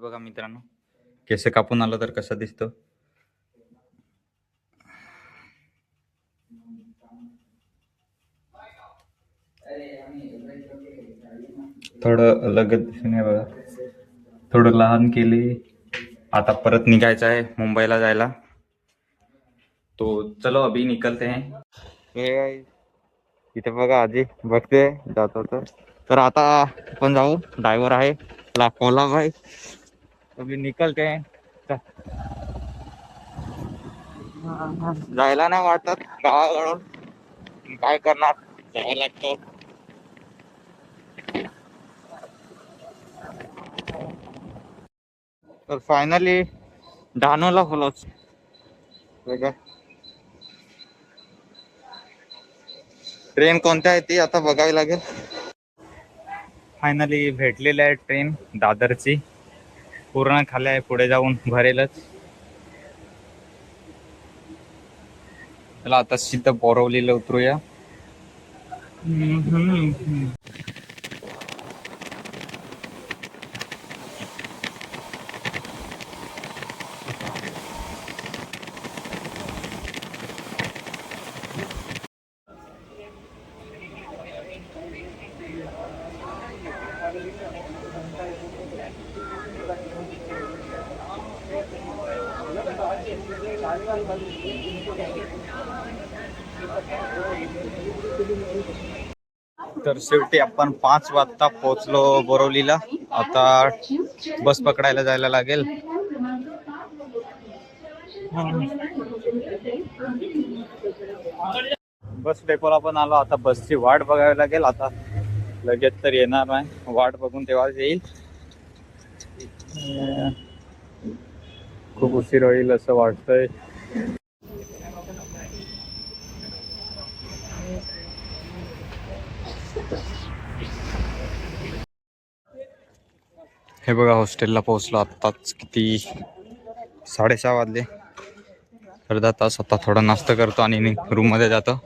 बघा मित्रांनो, केस कापून आलो तर कसं दिसतो. थोडं अलग दिसून बघा, थोडं लहान केली. आता परत निघायचं आहे मुंबईला जायला. तो चलो अभी निकलते हैं. इथे बघा आजी बघते जात होत. तर आता आपण जाऊ. ड्रायव्हर आहे कोला भाई. अभी निकलते हैं. जायला नाही वाटत गावाकडून, काय करणार, जायला लागतो. तर फायनली डहाणूला पोहोच. ट्रेन कोणत्या आहे ती आता बघावी लागेल. फायनली भेटलेली आहे ट्रेन दादरची. पूर्ण खाली आहे, पुढे जाऊन भरेलच. चला आता सिद्ध बोरवलीला उतरूया. तर शेवटी आपण 5 वाजता पोहोचलो बोरवलीला. आता बस पकडायला जायला लागेल. बस डेपोला पण आलो. आता बसची वाट बघावी लागेल. आता लगेच तर येणार नाही, वाट बघून तेव्हाच येईल. खूप उशीर होईल असं वाटतंय. हे बघा हॉस्टेलला पोहोचलो आत्ताच. किती 6:30 वाजले. अर्धा तास. आता थोडा नाश्ता करतो आणि रूम मध्ये जातो.